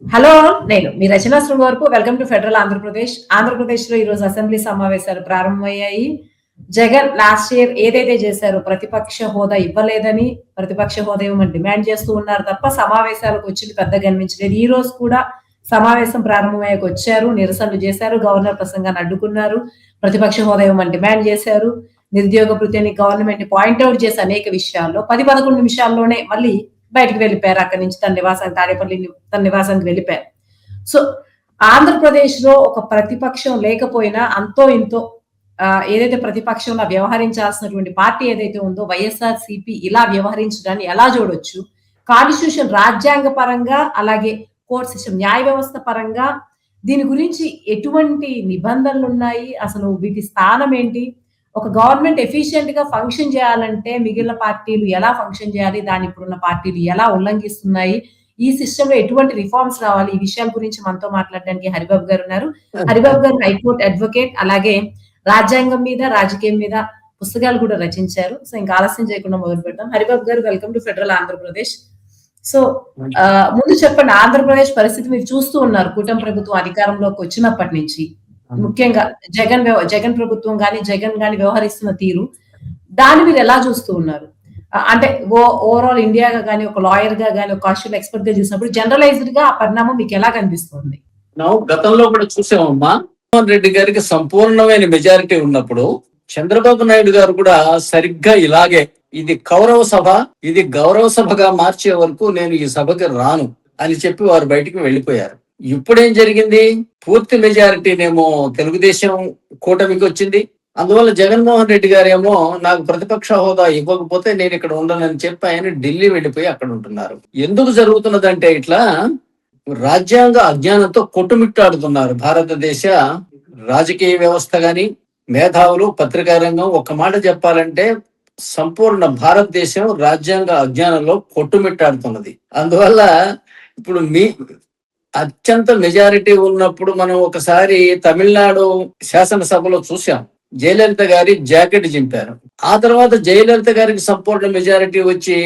Hello, నేను మీ రచనా శృంగార్కు. Welcome to Federal Andhra Pradesh. ఆంధ్రప్రదేశ్‌లో ఈరోజు అసెంబ్లీ సమావేశాలు ప్రారంభమయ్యాయి. జగన్ లాస్ట్ ఇయర్ ఏదైతే చేశారో ప్రతిపక్ష హోదా ఇవ్వలేదని, ప్రతిపక్ష హోదా ఇవ్వమని డిమాండ్ చేస్తూ ఉన్నారు తప్ప సమావేశాలకు వచ్చింది పెద్దగా కనిపించలేదు. ఈ రోజు కూడా సమావేశం ప్రారంభమయ్యాక వచ్చారు, నిరసనలు చేశారు, గవర్నర్ ప్రసంగాన్ని అడ్డుకున్నారు, ప్రతిపక్ష హోదా ఇవ్వమని డిమాండ్ చేశారు. నిరుద్యోగ భృతిని గవర్నమెంట్ పాయింట్అవుట్ చేసి అనేక విషయాల్లో 10-11 నిమిషాల్లోనే మళ్ళీ బయటికి వెళ్ళిపోయారు. అక్కడి నుంచి తన నివాసానికి, తాడేపల్లి తన నివాసానికి వెళ్ళిపోయారు. సో ఆంధ్రప్రదేశ్ లో ఒక ప్రతిపక్షం లేకపోయినా అంతో ఇంతో ఏదైతే ప్రతిపక్షంలో వ్యవహరించాల్సినటువంటి పార్టీ ఏదైతే ఉందో వైఎస్ఆర్ సిపి ఇలా వ్యవహరించడాన్ని ఎలా చూడొచ్చు? కాన్స్టిట్యూషన్ రాజ్యాంగ పరంగా, అలాగే కోర్ట్ సిస్టమ్ న్యాయ వ్యవస్థ పరంగా దీని గురించి ఎటువంటి నిబంధనలు ఉన్నాయి? అసలు వీటి స్థానం ఏంటి? ఒక గవర్నమెంట్ ఎఫిషియెంట్ గా ఫంక్షన్ చేయాలంటే మిగిలిన పార్టీలు ఎలా ఫంక్షన్ చేయాలి? దాన్ని ఇప్పుడున్న పార్టీలు ఎలా ఉల్లంఘిస్తున్నాయి? ఈ సిస్టమ్ లో ఎటువంటి రిఫార్మ్స్ రావాలి? ఈ విషయాల గురించి మనతో మాట్లాడడానికి హరిబాబు గారు ఉన్నారు. హరిబాబు గారు హైకోర్టు అడ్వకేట్, అలాగే రాజ్యాంగం మీద, రాజకీయం మీద పుస్తకాలు కూడా రచించారు. సో ఇంకా ఆలస్యం చేయకుండా మొదలు పెడతాం. హరిబాబు గారు, welcome to Federal Andhra Pradesh. So ముందు చెప్పండి, ఆంధ్రప్రదేశ్ పరిస్థితి మీరు చూస్తూ ఉన్నారు కూటమి ప్రభుత్వం అధికారంలోకి వచ్చినప్పటి నుంచి. ముఖ్యంగా జగన్ ప్రభుత్వం గాని, జగన్ గాని వ్యవహరిస్తున్న తీరు, దాన్ని మీరు ఎలా చూస్తూ ఉన్నారు? అంటే ఓవరాల్ ఇండియాగా గాని, ఒక లాయర్ గా గాని, ఒక కాన్స్టిట్యూషన్ ఎక్స్పర్ట్ గా చూసినప్పుడు జనరలైజ్డ్ గా ఆ పరిణామం మీకు ఎలా కనిపిస్తుంది? గతంలో కూడా చూసామమ్మా, జగన్మోహన్ రెడ్డి గారికి సంపూర్ణమైన మెజారిటీ ఉన్నప్పుడు చంద్రబాబు నాయుడు గారు కూడా సరిగ్గా ఇలాగే ఇది కౌరవ సభ, ఇది గౌరవ సభగా మార్చే వరకు నేను ఈ సభకి రాను అని చెప్పి వారు బయటికి వెళ్లిపోయారు. ఇప్పుడేం జరిగింది? పూర్తి మెజారిటీనేమో తెలుగుదేశం కూటమికి వచ్చింది. అందువల్ల జగన్మోహన్ రెడ్డి గారేమో నాకు ప్రతిపక్ష హోదా ఇవ్వకపోతే నేను ఇక్కడ ఉండనని చెప్పి ఆయన ఢిల్లీ వెళ్ళిపోయి అక్కడ ఉంటున్నారు. ఎందుకు జరుగుతున్నదంటే ఇట్లా రాజ్యాంగ అజ్ఞానంతో కొట్టుమిట్టాడుతున్నారు భారతదేశ రాజకీయ వ్యవస్థ గాని, మేధావులు, పత్రికా రంగం. ఒక మాట చెప్పాలంటే సంపూర్ణ భారతదేశం రాజ్యాంగ అజ్ఞానంలో కొట్టుమిట్టాడుతున్నది. అందువల్ల ఇప్పుడు అత్యంత మెజారిటీ ఉన్నప్పుడు మనం ఒకసారి తమిళనాడు శాసనసభలో చూసాం. జయలలిత గారి జాకెట్ చింపారు. ఆ తర్వాత జయలలిత గారికి సంపూర్ణ మెజారిటీ వచ్చి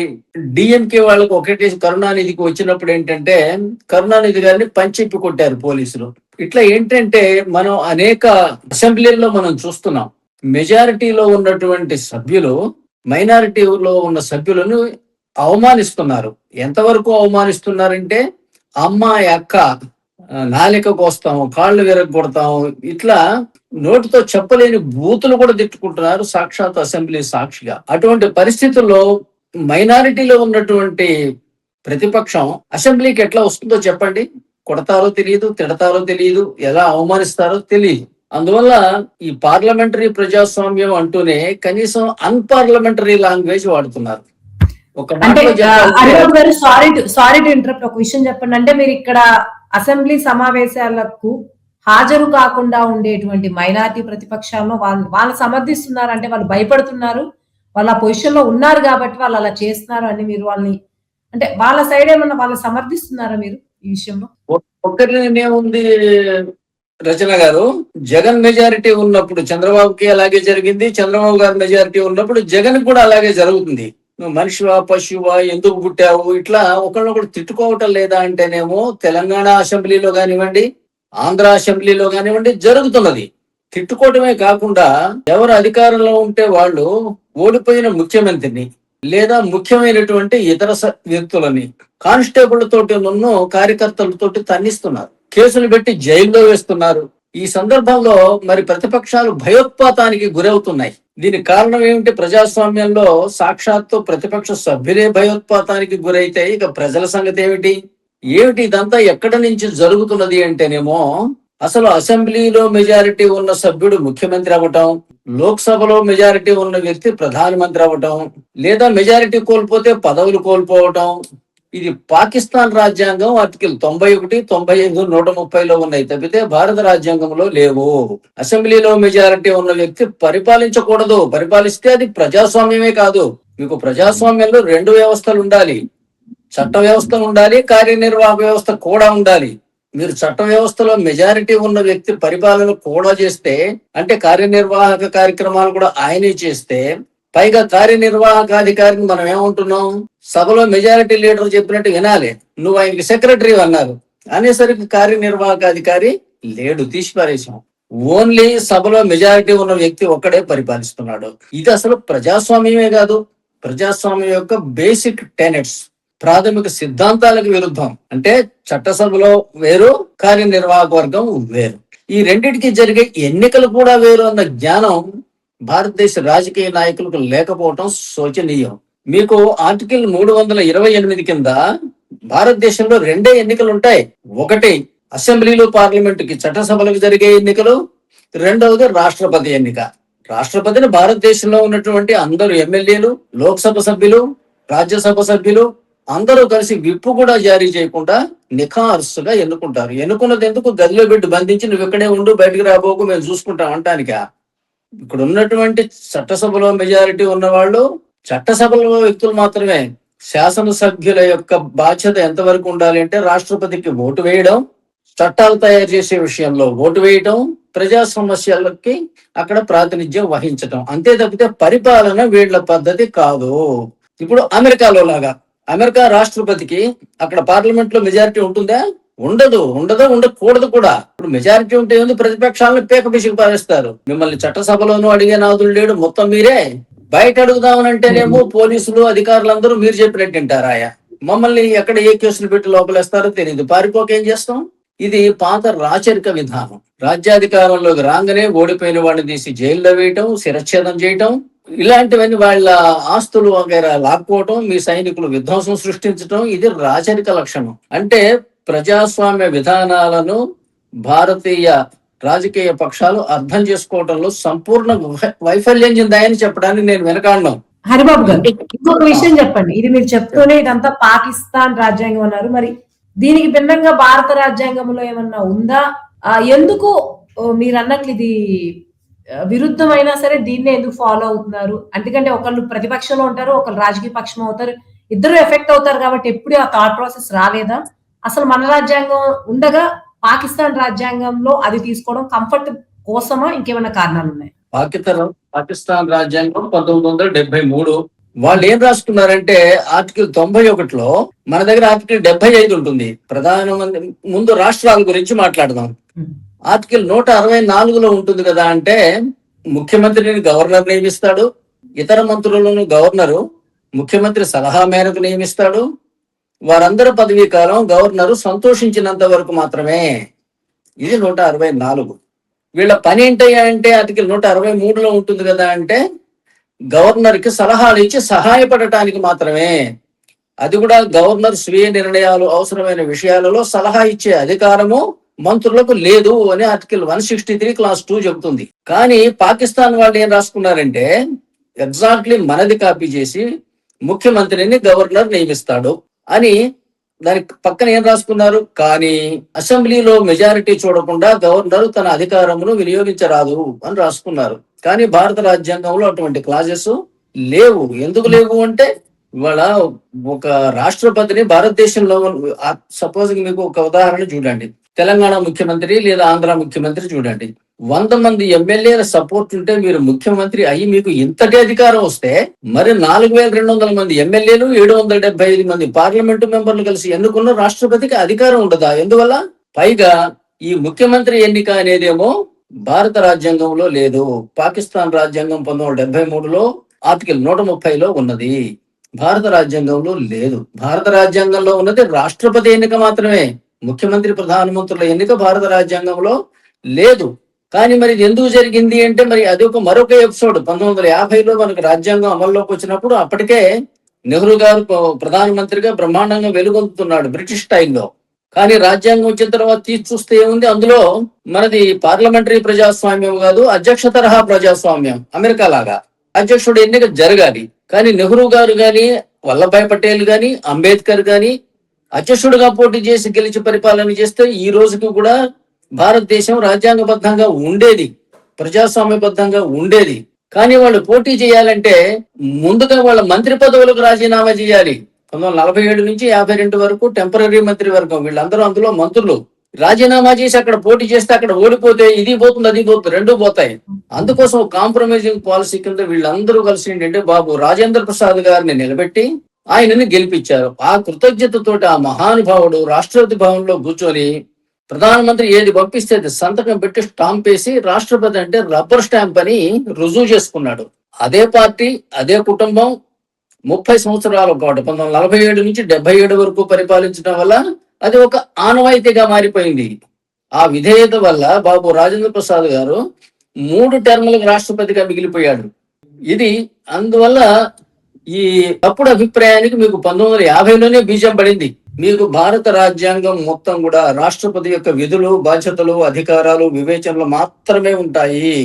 డిఎంకే వాళ్ళకు ఒకటి కరుణానిధికి వచ్చినప్పుడు ఏంటంటే కరుణానిధి గారిని పంచెప్పి కొట్టారు పోలీసులు. ఇట్లా ఏంటంటే మనం అనేక అసెంబ్లీల్లో మనం చూస్తున్నాం, మెజారిటీలో ఉన్నటువంటి సభ్యులు మైనారిటీలో ఉన్న సభ్యులను అవమానిస్తున్నారు. ఎంతవరకు అవమానిస్తున్నారంటే అమ్మాయి, అక్క, నాలిక కోస్తాము, కాళ్ళు విరగొడతాము, ఇట్లా నోటితో చెప్పలేని బూతులు కూడా తిట్టుకుంటున్నారు సాక్షాత్ అసెంబ్లీ సాక్షిగా. అటువంటి పరిస్థితుల్లో మైనారిటీలో ఉన్నటువంటి ప్రతిపక్షం అసెంబ్లీకి ఎట్లా వస్తుందో చెప్పండి. కొడతారో తెలియదు, తిడతారో తెలియదు, ఎలా అవమానిస్తారో తెలియదు. అందువల్ల ఈ పార్లమెంటరీ ప్రజాస్వామ్యం అంటూనే కనీసం అన్పార్లమెంటరీ లాంగ్వేజ్ వాడుతున్నారు. Sorry to interrupt. ఒక విషయం చెప్పండి. అంటే మీరు ఇక్కడ అసెంబ్లీ సమావేశాలకు హాజరు కాకుండా ఉండేటువంటి మైనారిటీ ప్రతిపక్షాలను వాళ్ళు సమర్థిస్తున్నారు, అంటే వాళ్ళు భయపడుతున్నారు, వాళ్ళ పొజిషన్ లో ఉన్నారు కాబట్టి వాళ్ళు అలా చేస్తున్నారు అని మీరు వాళ్ళని, అంటే వాళ్ళ సైడ్ ఏమన్నా వాళ్ళు సమర్థిస్తున్నారా మీరు ఈ విషయంలో? ఒక్కరినేముంది రచన గారు, జగన్ మెజారిటీ ఉన్నప్పుడు చంద్రబాబుకి అలాగే జరిగింది, చంద్రబాబు గారి మెజారిటీ ఉన్నప్పుడు జగన్ కూడా అలాగే జరుగుతుంది. నువ్వు మనిషివా, పశువా, ఎందుకు పుట్టావు, ఇట్లా ఒకళ్ళొకడు తిట్టుకోవటం లేదా అంటేనేమో తెలంగాణ అసెంబ్లీలో కానివ్వండి, ఆంధ్ర అసెంబ్లీలో కానివ్వండి జరుగుతున్నది. తిట్టుకోవటమే కాకుండా ఎవరు అధికారంలో ఉంటే వాళ్ళు ఓడిపోయిన ముఖ్యమంత్రిని లేదా ముఖ్యమైనటువంటి ఇతర వ్యక్తులని కానిస్టేబుల్ తోటి కార్యకర్తలతోటి తన్నిస్తున్నారు, కేసులు పెట్టి జైల్లో వేస్తున్నారు. ఈ సందర్భంలో మరి ప్రతిపక్షాలు భయోత్పాతానికి గురవుతున్నాయి. దీనికి కారణం ఏమిటి? ప్రజాస్వామ్యంలో సాక్షాత్తు ప్రతిపక్ష సభ్యులే భయోత్పాతానికి గురైతే ఇక ప్రజల సంగతి ఏమిటి? ఇదంతా ఎక్కడి నుంచి జరుగుతున్నది అంటేనేమో అసలు అసెంబ్లీలో మెజారిటీ ఉన్న సభ్యుడు ముఖ్యమంత్రి అవ్వటం, లోక్సభలో మెజారిటీ ఉన్న వ్యక్తి ప్రధానమంత్రి అవ్వటం, లేదా మెజారిటీ కోల్పోతే పదవులు కోల్పోవటం. ఇది పాకిస్తాన్ రాజ్యాంగం ఆర్టికల్ 91, 95, 130లో ఉన్నాయి తప్పితే భారత రాజ్యాంగంలో లేవు. అసెంబ్లీలో మెజారిటీ ఉన్న వ్యక్తి పరిపాలించకూడదు. పరిపాలిస్తే అది ప్రజాస్వామ్యమే కాదు. మీకు ప్రజాస్వామ్యంలో 2 వ్యవస్థలు ఉండాలి. చట్ట వ్యవస్థ ఉండాలి, కార్యనిర్వాహక వ్యవస్థ కూడా ఉండాలి. మీరు చట్ట వ్యవస్థలో మెజారిటీ ఉన్న వ్యక్తి పరిపాలన కూడా చేస్తే, అంటే కార్యనిర్వాహక కార్యక్రమాలు కూడా ఆయనే చేస్తే, పైగా కార్యనిర్వాహకాధికారిని మనం ఏమంటున్నాం, సభలో మెజారిటీ లీడర్ చెప్పినట్టు వినాలి. నువ్వు ఆయనకి సెక్రటరీ అన్నారు, అనేసరికి కార్యనిర్వాహక అధికారి లేడు, తీసిపారేశాం. ఓన్లీ సభలో మెజారిటీ ఉన్న వ్యక్తి ఒక్కడే పరిపాలిస్తున్నాడు. ఇది అసలు ప్రజాస్వామ్యమే కాదు, ప్రజాస్వామ్యం యొక్క బేసిక్ టెనెట్స్, ప్రాథమిక సిద్ధాంతాలకు విరుద్ధం. అంటే చట్టసభలో వేరు, కార్యనిర్వాహక వర్గం వేరు, ఈ రెండింటికి జరిగే ఎన్నికలు కూడా వేరు అన్న జ్ఞానం భారతదేశ రాజకీయ నాయకులకు లేకపోవటం శోచనీయం. మీకు ఆర్టికల్ 328 కింద భారతదేశంలో రెండే ఎన్నికలు ఉంటాయి. ఒకటి అసెంబ్లీలు పార్లమెంటుకి చట్టసభలకు జరిగే ఎన్నికలు, రెండవది రాష్ట్రపతి ఎన్నిక. రాష్ట్రపతిని భారతదేశంలో ఉన్నటువంటి అందరు ఎమ్మెల్యేలు, లోక్సభ సభ్యులు, రాజ్యసభ సభ్యులు అందరూ కలిసి విప్పు కూడా జారీ చేయకుండా నిఖార్సుగా ఎన్నుకుంటారు. ఎన్నుకున్నది ఎందుకు? గదిలో పెట్టి బంధించి నువ్వు ఇక్కడే ఉండు, బయటకు రాబోకు, మేము చూసుకుంటాం అంటానికా? ఇక్కడ ఉన్నటువంటి చట్టసభలో మెజారిటీ ఉన్నవాళ్ళు చట్టసభలో వ్యక్తులు మాత్రమే. శాసనసభ్యుల యొక్క బాధ్యత ఎంతవరకు ఉండాలి అంటే రాష్ట్రపతికి ఓటు వేయడం, చట్టాలు తయారు చేసే విషయంలో ఓటు వేయటం, ప్రజా సమస్యలకి అక్కడ ప్రాతినిధ్యం వహించటం, అంతే తప్పితే పరిపాలన వీళ్ల పద్ధతి కాదు. ఇప్పుడు అమెరికాలో లాగా, అమెరికా రాష్ట్రపతికి అక్కడ పార్లమెంట్ లో మెజారిటీ ఉంటుందా? ఉండదు, ఉండకూడదు కూడా. ఇప్పుడు మెజారిటీ ఉంటే ఏంది, ప్రతిపక్షాలను పేక పిసికి పారేస్తారు. మిమ్మల్ని చట్టసభలోనూ అడిగే నాదులు లేడు, మొత్తం మీరే. బయట అడుగుదామనంటేనేమో పోలీసులు అధికారులందరూ మీరు చెప్పినట్టు వింటారాయా. మమ్మల్ని ఎక్కడ ఏ కేసులు పెట్టి లోపలేస్తారో తెలియదు, పారిపోక ఏం చేస్తాం? ఇది పాత రాచరిక విధానం. రాజ్యాధికారంలోకి రాగానే ఓడిపోయిన వాడిని తీసి జైల్లో వేయటం, శిరచ్ఛేదం చేయటం, ఇలాంటివన్నీ వాళ్ళ ఆస్తులు వగైరా లాక్కోవటం, మీ సైనికులు విధ్వంసం సృష్టించటం, ఇది రాచరిక లక్షణం. అంటే ప్రజాస్వామ్య విధానాలను భారతీయ రాజకీయ పక్షాలు అర్థం చేసుకోవడంలో సంపూర్ణ వైఫల్యం చెందాయని చెప్పడానికి నేను వెనకాడను. హరిబాబు గారు, ఇంకొక విషయం చెప్పండి. ఇది మీరు చెప్తూనే ఇదంతా పాకిస్తాన్ రాజ్యాంగం అన్నారు, మరి దీనికి భిన్నంగా భారత రాజ్యాంగంలో ఏమన్నా ఉందా? ఎందుకు మీరు అన్నట్లు ఇది విరుద్ధమైనా సరే దీన్నే ఎందుకు ఫాలో అవుతున్నారు? ఎందుకంటే ఒకళ్ళు ప్రతిపక్షంలో ఉంటారు, ఒకళ్ళు రాజకీయ పక్షం అవుతారు, ఇద్దరు ఎఫెక్ట్ అవుతారు. కాబట్టి ఎప్పుడు ఆ థాట్ ప్రాసెస్ రాలేదా? అసలు మన రాజ్యాంగం ఉండగా పాకిస్తాన్ రాజ్యాంగంలో అది తీసుకోవడం కంఫర్ట్ కోసమా, ఇంకేమైనా కారణాలు ఉన్నాయి? పాకిస్తాన్ రాజ్యాంగం 1973 వాళ్ళు ఏం రాసుకున్నారంటే ఆర్టికల్ 91లో, మన దగ్గర ఆర్టికల్ 75 ఉంటుంది. ప్రధానమంత్రి ముందు రాష్ట్రాల గురించి మాట్లాడదాం. ఆర్టికల్ 164లో ఉంటుంది కదా, అంటే ముఖ్యమంత్రిని గవర్నర్ నియమిస్తాడు, ఇతర మంత్రులను గవర్నరు ముఖ్యమంత్రి సలహా మేరకు నియమిస్తాడు, వారందరి పదవీ కాలం గవర్నరు సంతోషించినంత వరకు మాత్రమే. ఇది 164. వీళ్ళ పని ఏంటయ్యా అంటే ఆర్టికల్ 163లో ఉంటుంది కదా, అంటే గవర్నర్ కి సలహాలు ఇచ్చి సహాయపడటానికి మాత్రమే. అది కూడా గవర్నర్ స్వీయ నిర్ణయాలు అవసరమైన విషయాలలో సలహా ఇచ్చే అధికారము మంత్రులకు లేదు అని ఆర్టికల్ 163 క్లాస్ 2 చెబుతుంది. కానీ పాకిస్తాన్ వాళ్ళు ఏం రాసుకున్నారంటే ఎగ్జాక్ట్లీ మనది కాపీ చేసి ముఖ్యమంత్రిని గవర్నర్ నియమిస్తాడు అని దానికి పక్కన ఏం రాసుకున్నారు, కానీ అసెంబ్లీలో మెజారిటీ చూడకుండా గవర్నర్ తన అధికారమును వినియోగించరాదు అని రాసుకున్నారు. కానీ భారత రాజ్యాంగంలో అటువంటి క్లాజెస్ లేవు. ఎందుకు లేవు అంటే ఇవాళ ఒక రాష్ట్రపతిని భారతదేశంలో, సపోజ్ మీకు ఒక ఉదాహరణ చూడండి, తెలంగాణ ముఖ్యమంత్రి లేదా ఆంధ్ర ముఖ్యమంత్రి చూడండి, 100 మంది ఎమ్మెల్యేల సపోర్ట్ ఉంటే మీరు ముఖ్యమంత్రి అయ్యి మీకు ఇంతటి అధికారం వస్తే, మరి 4200 మంది ఎమ్మెల్యేలు 775 మంది పార్లమెంటు మెంబర్లు కలిసి ఎన్నుకున్న రాష్ట్రపతికి అధికారం ఉండదా? ఎందువల్ల? పైగా ఈ ముఖ్యమంత్రి ఎన్నిక అనేదేమో భారత రాజ్యాంగంలో లేదు. పాకిస్తాన్ రాజ్యాంగం 1973లో ఆర్టికల్ 130లో ఉన్నది, భారత రాజ్యాంగంలో లేదు. భారత రాజ్యాంగంలో ఉన్నది రాష్ట్రపతి ఎన్నిక మాత్రమే, ముఖ్యమంత్రి ప్రధానమంత్రుల ఎన్నిక భారత రాజ్యాంగంలో లేదు. కానీ మరి ఎందుకు జరిగింది అంటే, మరి అది మరొక ఎపిసోడ్. 1950లో మనకు రాజ్యాంగం అమల్లోకి వచ్చినప్పుడు అప్పటికే నెహ్రూ గారు ప్రధానమంత్రిగా బ్రహ్మాండంగా వెలుగొందుతున్నాడు బ్రిటిష్ స్టైల్లో. కానీ రాజ్యాంగం వచ్చిన తర్వాత తీసి చూస్తే ఏముంది, అందులో మనది పార్లమెంటరీ ప్రజాస్వామ్యం కాదు, అధ్యక్ష తరహా ప్రజాస్వామ్యం. అమెరికా లాగా అధ్యక్షుడు ఎన్నిక జరగాలి. కానీ నెహ్రూ గారు గాని, వల్లభాయ్ పటేల్ గాని, అంబేద్కర్ గాని అధ్యక్షుడిగా పోటీ చేసి గెలిచి పరిపాలన చేస్తే ఈ రోజుకి కూడా భారతదేశం రాజ్యాంగబద్ధంగా ఉండేది, ప్రజాస్వామ్యబద్ధంగా ఉండేది. కానీ వాళ్ళు పోటీ చేయాలంటే ముందుగా వాళ్ళ మంత్రి పదవులకు రాజీనామా చేయాలి. 1947 నుంచి 52 వరకు టెంపరరీ మంత్రి వర్గం, వీళ్ళందరూ అందులో మంత్రులు రాజీనామా చేసి అక్కడ పోటీ చేస్తే అక్కడ ఓడిపోతే ఇది పోతుంది, అది పోతుంది, రెండూ పోతాయి. అందుకోసం కాంప్రమైజింగ్ పాలసీ కింద వీళ్ళందరూ కలిసి ఏంటంటే, బాబు రాజేంద్ర ప్రసాద్ గారిని నిలబెట్టి ఆయనని గెలిపించారు. ఆ కృతజ్ఞతతోటి ఆ మహానుభావుడు రాష్ట్రపతి భవన్లో కూర్చొని ప్రధానమంత్రి ఏది పంపిస్తే అది సంతకం పెట్టి స్టాంప్ వేసి రాష్ట్రపతి అంటే రబ్బర్ స్టాంప్ అని రుజువు చేసుకున్నాడు. అదే పార్టీ, అదే కుటుంబం 30 సంవత్సరాల పాటు 1947 నుంచి 77 వరకు పరిపాలించడం వల్ల అది ఒక ఆనవాయితీగా మారిపోయింది. ఆ విధేయత వల్ల బాబు రాజేంద్ర ప్రసాద్ గారు 3 టర్ములకు రాష్ట్రపతిగా మిగిలిపోయాడు. ఇది అందువల్ల ఈ తప్పుడు అభిప్రాయానికి మీకు 1950లోనే బీజం పడింది. మీకు భారత రాజ్యాంగం మొత్తం కూడా రాష్ట్రపతి యొక్క విధులు, బాధ్యతలు, అధికారాలు, వివేచనలు మాత్రమే ఉంటాయి.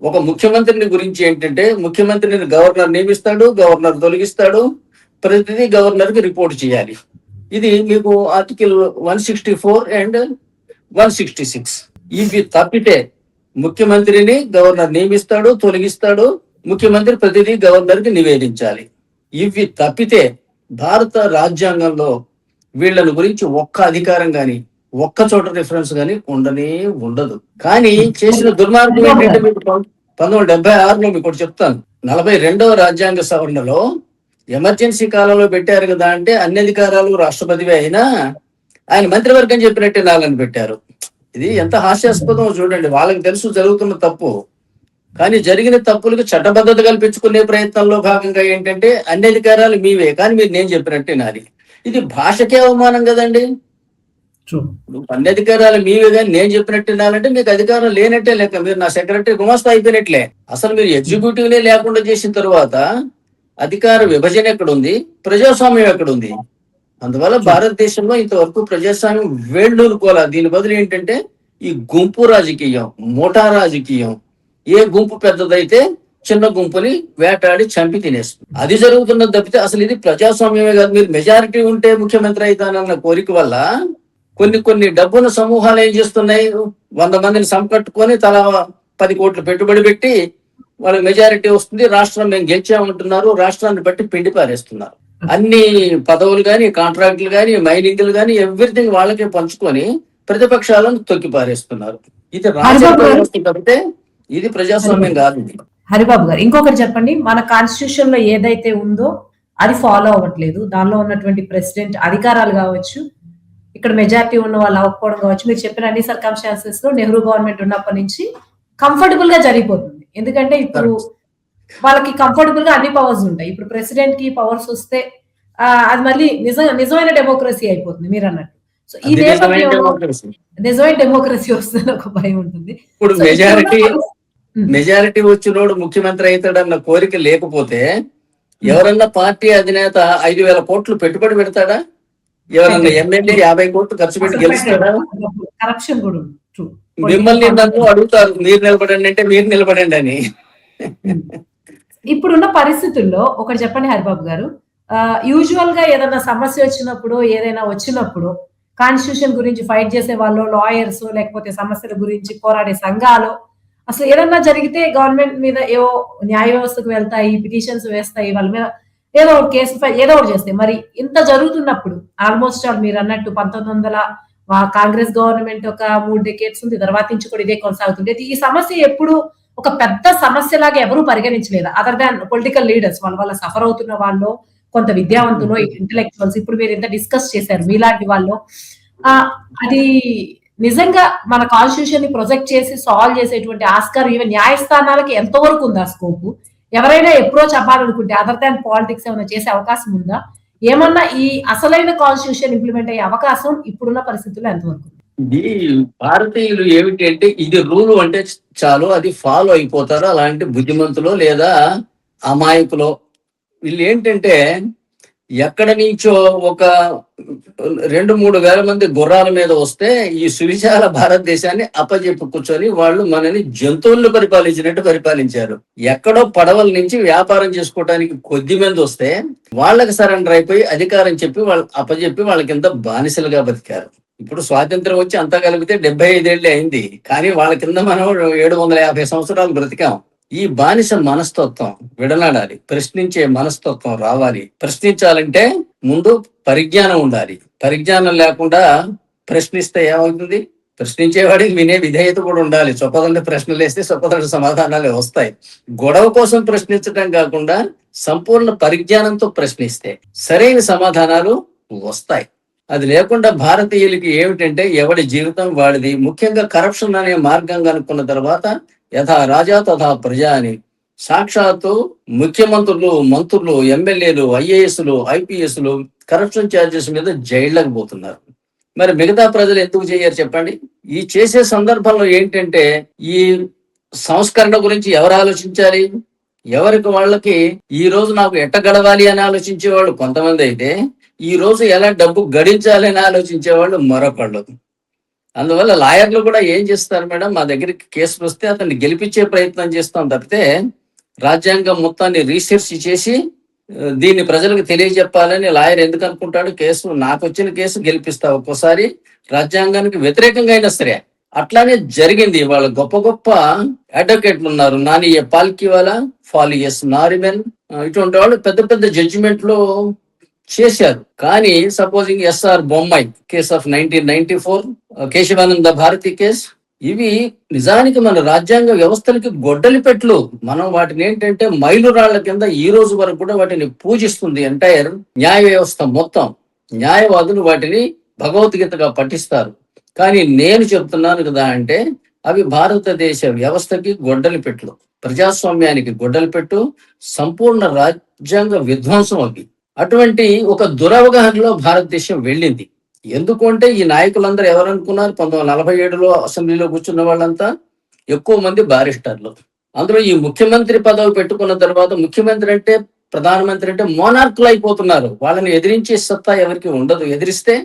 ఒక ముఖ్యమంత్రిని గురించి ఏంటంటే ముఖ్యమంత్రిని గవర్నర్ నియమిస్తాడు, గవర్నర్ తొలగిస్తాడు, ప్రతిదీ గవర్నర్ కి రిపోర్ట్ చేయాలి. ఇది మీకు ఆర్టికల్ 164 అండ్ 166. ఇవి తప్పితే ముఖ్యమంత్రిని గవర్నర్ నియమిస్తాడు, తొలగిస్తాడు, ముఖ్యమంత్రి ప్రతిదీ గవర్నర్ కి నివేదించాలి. ఇవి తప్పితే భారత రాజ్యాంగంలో వీళ్ళని గురించి ఒక్క అధికారం గాని ఒక్క చోట రిఫరెన్స్ గాని ఉండదు. కానీ చేసిన దుర్మార్గం ఏంటంటే మీకు 1976లో మీకు ఒకటి చెప్తాను. 42వ రాజ్యాంగ సవరణలో ఎమర్జెన్సీ కాలంలో పెట్టారు కదా అంటే అన్ని అధికారాలు రాష్ట్రపతివే అయినా ఆయన మంత్రివర్గం చెప్పినట్టే నాలని పెట్టారు. ఇది ఎంత హాస్యాస్పదమో చూడండి. వాళ్ళకి తెలుసు జరుగుతున్న తప్పు, కానీ జరిగిన తప్పులకు చట్టబద్ధత కల్పించుకునే ప్రయత్నంలో భాగంగా ఏంటంటే అన్ని అధికారాలు మీవే కానీ మీరు నేను చెప్పినట్టే నాది. ఇది భాషకే అవమానం కదండి. అన్ని అధికారాలు మీవే కానీ నేను చెప్పినట్టు వినాలంటే మీకు అధికారం లేనట్టే లెక్క. మీరు నా సెక్రటరీ గుమాస్తా అయిపోయినట్లే. అసలు మీరు ఎగ్జిక్యూటివ్లే లేకుండా చేసిన తర్వాత అధికార విభజన ఎక్కడుంది, ప్రజాస్వామ్యం ఎక్కడుంది? అందువల్ల భారతదేశంలో ఇంతవరకు ప్రజాస్వామ్యం వేళ్ళూరుకోలే. దీని బదులు ఏంటంటే ఈ గుంపు రాజకీయం, మోటా రాజకీయం. ఏ గుంపు పెద్దదైతే చిన్న గుంపుని వేటాడి చంపి తినేస్తుంది. అది జరుగుతున్నది తప్పితే అసలు ఇది ప్రజాస్వామ్యమే కాదు. మీరు మెజారిటీ ఉంటే ముఖ్యమంత్రి అవుతానన్న కోరిక వల్ల కొన్ని డబ్బున సమూహాలు ఏం చేస్తున్నాయి, 100 మందిని సంకట్టుకొని తలా 10 కోట్లు పెట్టుబడి పెట్టి వాళ్ళకి మెజారిటీ వస్తుంది, రాష్ట్రం మేము గెలిచామంటున్నారు, రాష్ట్రాన్ని బట్టి పిండి పారేస్తున్నారు. అన్ని పదవులు కానీ, కాంట్రాక్టులు కానీ, మైనింగ్లు కానీ ఎవ్రీథింగ్ వాళ్ళకే పంచుకొని ప్రతిపక్షాలను తొక్కి పారేస్తున్నారు. ఇది రాజ్యాంగ వ్యవస్థ తప్పితే ఇది ప్రజాస్వామ్యం కాదు. హరిబాబు గారు, ఇంకొకటి చెప్పండి. మన కాన్స్టిట్యూషన్ లో ఏదైతే ఉందో అది ఫాలో అవ్వట్లేదు. దానిలో ఉన్నటువంటి ప్రెసిడెంట్ అధికారాలు కావచ్చు, ఇక్కడ మెజారిటీ ఉన్న వాళ్ళు అవ్వకపోవడం కావచ్చు, మీరు చెప్పిన అన్ని సర్కమ్స్టాన్సెస్ లో నెహ్రూ గవర్నమెంట్ ఉన్నప్పటి నుంచి కంఫర్టబుల్ గా జరిగిపోతుంది. ఎందుకంటే ఇప్పుడు వాళ్ళకి కంఫర్టబుల్ గా అన్ని పవర్స్ ఉంటాయి. ఇప్పుడు ప్రెసిడెంట్ కి పవర్స్ వస్తే అది మళ్ళీ నిజమైన డెమోక్రసీ అయిపోతుంది మీరు అన్నట్టు. సో ఈ నిజమైన డెమోక్రసీ వస్తుంది ఒక భయం ఉంటుంది. ఇప్పుడు మెజారిటీ వచ్చినోడు ముఖ్యమంత్రి అవుతాడన్న కోరిక లేకపోతే ఎవరన్నా పార్టీ అధినేత 5,000 కోట్లు పెట్టుబడి పెడతాడా? ఎవరన్నా ఎమ్మెల్యే 50 కోట్లు ఖర్చు పెట్టి గెలుస్తాడా? కరప్షన్ కూడా మిమ్మల్ని నన్ను అడుగుతారు మీరు నిలబడండి అంటే మీరు నిలబడండి అని. ఇప్పుడున్న పరిస్థితుల్లో ఒకటి చెప్పండి హరిబాబు గారు, యూజువల్ గా ఏదైనా సమస్య వచ్చినప్పుడు, ఏదైనా వచ్చినప్పుడు కాన్స్టిట్యూషన్ గురించి ఫైట్ చేసే వాళ్ళు, లాయర్స్, లేకపోతే సమస్యల గురించి పోరాడే సంఘాలు, అసలు ఏదన్నా జరిగితే గవర్నమెంట్ మీద ఏవో న్యాయ వ్యవస్థకు వెళ్తాయి, పిటిషన్స్ వేస్తాయి, వాళ్ళ మీద ఏదో ఒక కేసు ఏదో ఒకటి చేస్తాయి. మరి ఇంత జరుగుతున్నప్పుడు ఆల్మోస్ట్ మీరు అన్నట్టు 1900 కాంగ్రెస్ గవర్నమెంట్ ఒక 3 డెకేడ్స్ ఉంది, తర్వాత నుంచి కూడా ఇదే కొనసాగుతుంది. ఈ సమస్య ఎప్పుడు ఒక పెద్ద సమస్యలాగా ఎవరు పరిగణించలేదు అదర్ దాన్ పొలిటికల్ లీడర్స్. వాళ్ళ సఫర్ అవుతున్న వాళ్ళు, కొంత విద్యావంతులు, ఇంటలెక్చువల్స్, ఇప్పుడు మీరు ఎంత డిస్కస్ చేశారు మీలాంటి వాళ్ళు, అది నిజంగా మన కాన్స్టిట్యూషన్ ని ప్రొజెక్ట్ చేసి సాల్వ్ చేసేటువంటి ఆస్కారం ఈవెన్ న్యాయస్థానాలకి ఎంతవరకు ఉందా స్కోప్? ఎవరైనా ఎప్పుడో చెప్పాలనుకుంటే అదర్ దాన్ పాలిటిక్స్ ఏమైనా చేసే అవకాశం ఉందా? ఏమన్నా ఈ అసలైన కాన్స్టిట్యూషన్ ఇంప్లిమెంట్ అయ్యే అవకాశం ఇప్పుడున్న పరిస్థితుల్లో ఎంతవరకు? ఇది భారతీయులు ఏమిటి అంటే ఇది రూలు అంటే చాలు అది ఫాలో అయిపోతారు. అలాంటి బుద్ధిమంతులు లేదా అమాయకులు వీళ్ళు ఏంటంటే ఎక్కడ నుంచో ఒక 2-3 వేల మంది గుర్రాల మీద వస్తే ఈ సువిశాల భారతదేశాన్ని అప్పజెప్పు కూర్చొని వాళ్ళు మనని జంతువులను పరిపాలించినట్టు పరిపాలించారు. ఎక్కడో పడవల నుంచి వ్యాపారం చేసుకోవడానికి కొద్ది మంది వస్తే వాళ్ళకి సరెండర్ అయిపోయి అధికారం చెప్పి వాళ్ళు అప్పజెప్పి వాళ్ళకి ఎంత బానిసలుగా బతికారు. ఇప్పుడు స్వాతంత్రం వచ్చి అంతా కలిపితే 75 ఏళ్ళే అయింది, కానీ వాళ్ళ కింద మనం 750 సంవత్సరాలు బ్రతికాం. ఈ బానిస మనస్తత్వం విడనాడాలి, ప్రశ్నించే మనస్తత్వం రావాలి. ప్రశ్నించాలంటే ముందు పరిజ్ఞానం ఉండాలి. పరిజ్ఞానం లేకుండా ప్రశ్నిస్తే ఏమవుతుంది? ప్రశ్నించేవాడికి వినే విధేయత కూడా ఉండాలి. చొప్పదండి ప్రశ్నలు వేస్తే చొప్పదండి సమాధానాలే వస్తాయి. గొడవ కోసం ప్రశ్నించడం కాకుండా సంపూర్ణ పరిజ్ఞానంతో ప్రశ్నిస్తే సరైన సమాధానాలు వస్తాయి. అది లేకుండా భారతీయులకి ఏమిటంటే ఎవడి జీవితం వాడిది, ముఖ్యంగా కరప్షన్ అనే మార్గంగా అనుకున్న తర్వాత యథా రాజా తథా ప్రజా అని సాక్షాత్తు ముఖ్యమంత్రులు, మంత్రులు, ఎమ్మెల్యేలు, ఐఏఎస్లు, ఐపీఎస్లు కరప్షన్ ఛార్జెస్ మీద జైళ్ళకు పోతున్నారు. మరి మిగతా ప్రజలు ఎందుకు చేయరు చెప్పండి? ఈ చేసే సందర్భంలో ఏంటంటే ఈ సంస్కరణ గురించి ఎవరు ఆలోచించాలి? ఎవరికి వాళ్ళకి ఈ రోజు నాకు ఎట్ట గడవాలి అని ఆలోచించే వాళ్ళు కొంతమంది అయితే, ఈ రోజు ఎలా డబ్బు గడించాలి అని ఆలోచించే వాళ్ళు మరొకళ్ళు. అందువల్ల లాయర్లు కూడా ఏం చేస్తారు మేడం, మా దగ్గరికి కేసులు వస్తే అతన్ని గెలిపించే ప్రయత్నం చేస్తాం తప్పితే రాజ్యాంగం మొత్తాన్ని రీసెర్చ్ చేసి దీన్ని ప్రజలకు తెలియజెప్పాలని లాయర్ ఎందుకు అనుకుంటాడు? కేసు నాకు వచ్చిన కేసు గెలిపిస్తా, ఒక్కోసారి రాజ్యాంగానికి వ్యతిరేకంగా అయినా సరే. అట్లానే జరిగింది. వాళ్ళ గొప్ప గొప్ప అడ్వకేట్లు ఉన్నారు, నాని పాల్కివాలా, ఫాలియస్ నారిమెన్, ఇటువంటి వాళ్ళు పెద్ద పెద్ద జడ్జిమెంట్ లో చేశారు. కానీ supposing S R Bommai case of 1994, Kesavananda Bharati case, ఇవి నిజానికి మన రాజ్యాంగ వ్యవస్థలకి గొడ్డలి పెట్లు. మనం వాటిని ఏంటంటే మైలురాళ్ల కింద ఈ రోజు వరకు కూడా వాటిని పూజిస్తుంది ఎంటైర్ న్యాయ వ్యవస్థ మొత్తం. న్యాయవాదులు వాటిని భగవద్గీతగా పఠిస్తారు. కానీ నేను చెప్తున్నాను కదా అంటే అవి భారతదేశ వ్యవస్థకి గొడ్డలి పెట్లు, ప్రజాస్వామ్యానికి గొడ్డలి పెట్టు, సంపూర్ణ రాజ్యాంగ విధ్వంసం అవి. అటువంటి ఒక దురవగాహనలో భారతదేశం వెళ్ళింది. ఎందుకంటే ఈ నాయకులందరూ ఎవరనుకున్నారు? 1947లో అసెంబ్లీలో కూర్చున్న వాళ్ళంతా ఎక్కువ మంది బారిస్టర్లు. అందులో ఈ ముఖ్యమంత్రి పదవి పెట్టుకున్న తర్వాత ముఖ్యమంత్రి అంటే, ప్రధానమంత్రి అంటే మోనార్కులు అయిపోతున్నారు. వాళ్ళని ఎదిరించే సత్తా ఎవరికి ఉండదు. ఎదిరిస్తే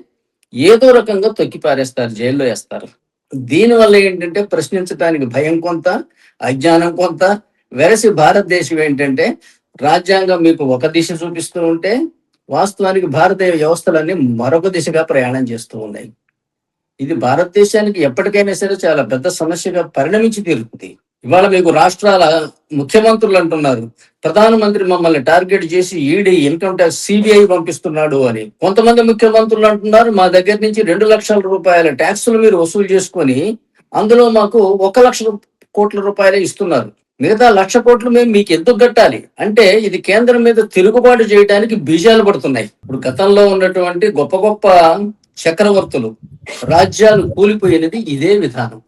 ఏదో రకంగా తొక్కి పారేస్తారు, జైల్లో వేస్తారు. దీనివల్ల ఏంటంటే ప్రశ్నించడానికి భయం కొంత, అజ్ఞానం కొంత. వెరసి భారతదేశం ఏంటంటే రాజ్యాంగం మీకు ఒక దిశ చూపిస్తూ ఉంటే వాస్తవానికి భారతీయ వ్యవస్థలన్నీ మరొక దిశగా ప్రయాణం చేస్తూ ఉన్నాయి. ఇది భారతదేశానికి ఎప్పటికైనా సరే చాలా పెద్ద సమస్యగా పరిణమించి తీరుతుంది. ఇవాళ మీకు రాష్ట్రాల ముఖ్యమంత్రులు అంటున్నారు, ప్రధానమంత్రి మమ్మల్ని టార్గెట్ చేసి ఈడీ, ఇన్కమ్ ట్యాక్స్, సిబిఐ పంపిస్తున్నాడు అని. కొంతమంది ముఖ్యమంత్రులు అంటున్నారు, మా దగ్గర నుంచి 2 లక్షల రూపాయల ట్యాక్సులు మీరు వసూలు చేసుకొని అందులో మాకు 1 లక్ష కోట్ల రూపాయలే ఇస్తున్నారు, మిగతా 1,00,000 కోట్లు మేము మీకు ఎందుకు కట్టాలి అంటే ఇది కేంద్రం మీద తిరుగుబాటు చేయడానికి బీజాలు పడుతున్నాయి. ఇప్పుడు గతంలో ఉన్నటువంటి గొప్ప గొప్ప చక్రవర్తులు, రాజ్యాలు కూలిపోయినది ఇదే విధానం.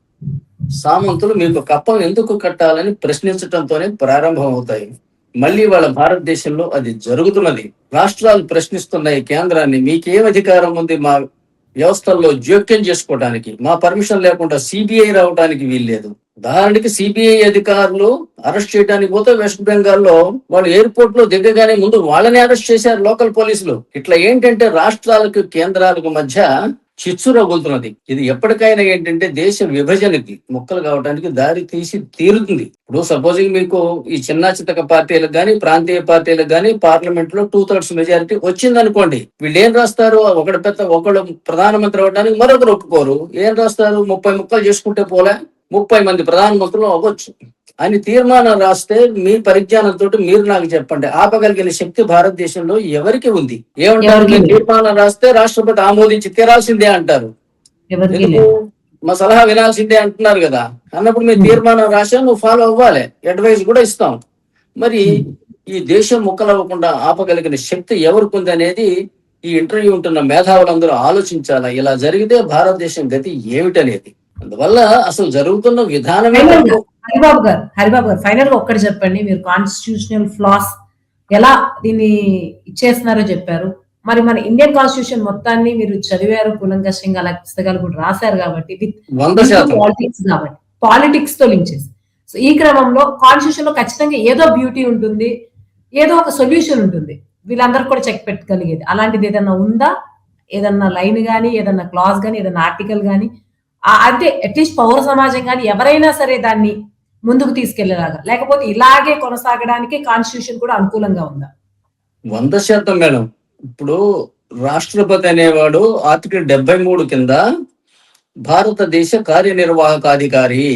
సామంతులు మీకు కప్పం ఎందుకు కట్టాలని ప్రశ్నించడంతోనే ప్రారంభం అవుతాయి. మళ్ళీ వాళ్ళ భారతదేశంలో అది జరుగుతున్నది. రాష్ట్రాలు ప్రశ్నిస్తున్నాయి కేంద్రాన్ని, మీకేం అధికారం ఉంది మా వ్యవస్థల్లో జోక్యం చేసుకోవడానికి? మా పర్మిషన్ లేకుండా సిబిఐ రావడానికి వీల్లేదు. ఉదాహరణకి సిబిఐ అధికారులు అరెస్ట్ చేయడానికి పోతే వెస్ట్ బెంగాల్లో వాళ్ళు ఎయిర్పోర్ట్ లో దిగగానే ముందు వాళ్ళని అరెస్ట్ చేశారు లోకల్ పోలీసులు. ఇట్లా ఏంటంటే రాష్ట్రాలకు కేంద్రాలకు మధ్య చిచ్చు రగులుతున్నది. ఇది ఎప్పటికైనా ఏంటంటే దేశ విభజనకి, ముక్కలు కావడానికి దారి తీసి తీరుతుంది. ఇప్పుడు సపోజింగ్ మీకు ఈ చిన్న చితక పార్టీలకు కానీ ప్రాంతీయ పార్టీలకు కానీ పార్లమెంట్ లో 2/3 మెజారిటీ వచ్చింది అనుకోండి, వీళ్ళు ఏం రాస్తారు? ఒకళ్ళు ప్రధానమంత్రి అవడానికి మరొకరు ఒప్పుకోరు. ఏం రాస్తారు? 30 ముక్కలు చేసుకుంటే పోలే 30 మంది ప్రధానమంత్రులు అవ్వచ్చు అని తీర్మానం రాస్తే మీ పరిజ్ఞానంతో మీరు నాకు చెప్పండి, ఆపగలిగిన శక్తి భారతదేశంలో ఎవరికి ఉంది? ఏమంటారు? మీరు తీర్మానం రాస్తే రాష్ట్రపతి ఆమోదించి తీరాల్సిందే అంటారు. మా సలహా వినాల్సిందే అంటున్నారు కదా. అన్నప్పుడు మీరు తీర్మానం రాసా, నువ్వు ఫాలో అవ్వాలి, అడ్వైస్ కూడా ఇస్తాం. మరి ఈ దేశం ముక్కలవ్వకుండా ఆపగలిగిన శక్తి ఎవరికి ఉంది అనేది ఈ ఇంటర్వ్యూ ఉంటున్న మేధావులందరూ ఆలోచించాలా. ఇలా జరిగితే భారతదేశం గతి ఏమిటనేది. అందువల్ల అసలు జరుగుతున్న విధానమే. హరిబాబు గారు ఫైనల్ గా ఒక్కటి చెప్పండి, మీరు కాన్స్టిట్యూషనల్ ఫ్లాస్ ఎలా దీన్ని ఇచ్చేస్తున్నారో చెప్పారు. మరి మన ఇండియన్ కాన్స్టిట్యూషన్ మొత్తాన్ని మీరు చదివారు కూలంకషంగా, అలా పుస్తకాలు కూడా రాశారు కాబట్టి, పాలిటిక్స్ తో లింక్ చేసి, సో ఈ క్రమంలో కాన్స్టిట్యూషన్ లో ఖచ్చితంగా ఏదో బ్యూటీ ఉంటుంది, ఏదో ఒక సొల్యూషన్ ఉంటుంది, వీళ్ళందరూ కూడా చెక్ పెట్టగలిగేది. అలాంటిది ఏదన్నా ఉందా? ఏదన్నా లైన్ గానీ, ఏదన్నా క్లాస్ గానీ, ఏదన్నా ఆర్టికల్ గానీ, అంటే అట్లీస్ట్ పౌర సమాజం కానీ ఎవరైనా సరే దాన్ని ముందుకు తీసుకెళ్లేలాగా, లేకపోతే ఇలాగే కొనసాగడానికి కాన్స్టిట్యూషన్ కూడా అనుకూలంగా ఉందా? 100% మేడం. ఇప్పుడు రాష్ట్రపతి అనేవాడు ఆర్టికల్ 73 కింద భారతదేశ కార్యనిర్వాహకాధికారి.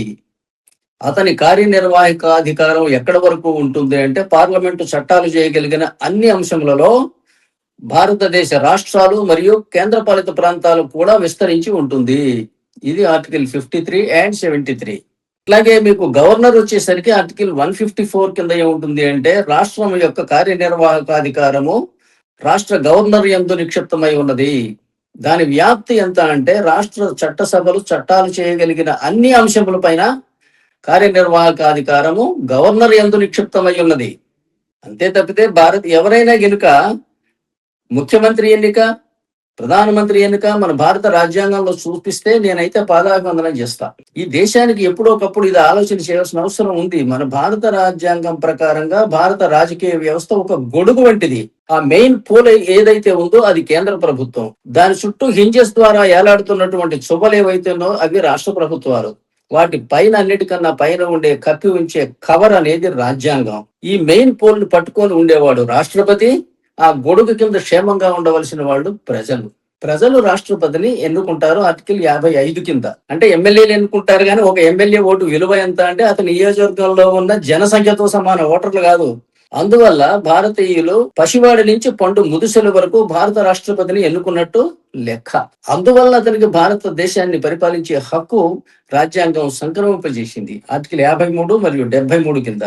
అతని కార్యనిర్వాహకాధికారం ఎక్కడ వరకు ఉంటుంది అంటే పార్లమెంటు చట్టాలు చేయగలిగిన అన్ని అంశములలో భారతదేశ రాష్ట్రాలు మరియు కేంద్రపాలిత ప్రాంతాలు కూడా విస్తరించి ఉంటుంది. ఇది ఆర్టికల్ 53 and 73. అట్లాగే మీకు గవర్నర్ వచ్చేసరికి ఆర్టికల్ 154 కింద ఏముంటుంది అంటే రాష్ట్రం యొక్క కార్యనిర్వాహకాధికారము రాష్ట్ర గవర్నర్ యందు నిక్షిప్తమై ఉన్నది. దాని వ్యాప్తి ఎంత అంటే రాష్ట్ర చట్టసభలు చట్టాలు చేయగలిగిన అన్ని అంశముల పైన కార్యనిర్వాహకాధికారము గవర్నర్ యందు నిక్షిప్తమై ఉన్నది. అంతే తప్పితే ఎవరైనా గనుక ముఖ్యమంత్రి ఎన్నిక, ప్రధానమంత్రి ఎన్నిక మన భారత రాజ్యాంగంలో చూపిస్తే నేనైతే పాదాభివందనం చేస్తా. ఈ దేశానికి ఎప్పుడోకప్పుడు ఇది ఆలోచన చేయాల్సిన అవసరం ఉంది. మన భారత రాజ్యాంగం ప్రకారంగా భారత రాజకీయ వ్యవస్థ ఒక గొడుగు వంటిది. ఆ మెయిన్ పోల్ ఏదైతే ఉందో అది కేంద్ర ప్రభుత్వం. దాని చుట్టూ హింజెస్ ద్వారా ఏలాడుతున్నటువంటి చువ్వలు ఏవైతేనో అవి రాష్ట్ర ప్రభుత్వాలు. వాటి పైన అన్నిటికన్నా పైన ఉండే కప్పి ఉంచే కవర్ అనేది రాజ్యాంగం. ఈ మెయిన్ పోల్ ని పట్టుకొని ఉండేవాడు రాష్ట్రపతి. ఆ గొడుగు కింద క్షేమంగా ఉండవలసిన వాళ్ళు ప్రజలు రాష్ట్రపతిని ఎన్నుకుంటారు ఆర్టికల్ 55 కింద. అంటే ఎమ్మెల్యేలు ఎన్నుకుంటారు కానీ ఒక ఎమ్మెల్యే ఓటు విలువ ఎంత అంటే అతని నియోజకవర్గంలో ఉన్న జనసంఖ్యతో సమాన ఓటర్లు కాదు. అందువల్ల భారతీయులు పసివాడి నుంచి పండు ముదుసెల వరకు భారత రాష్ట్రపతిని ఎన్నుకున్నట్టు లెక్క. అందువల్ల అతనికి భారతదేశాన్ని పరిపాలించే హక్కు రాజ్యాంగం సంక్రమింపజేసింది ఆర్టికల్ 53 మరియు 73 కింద.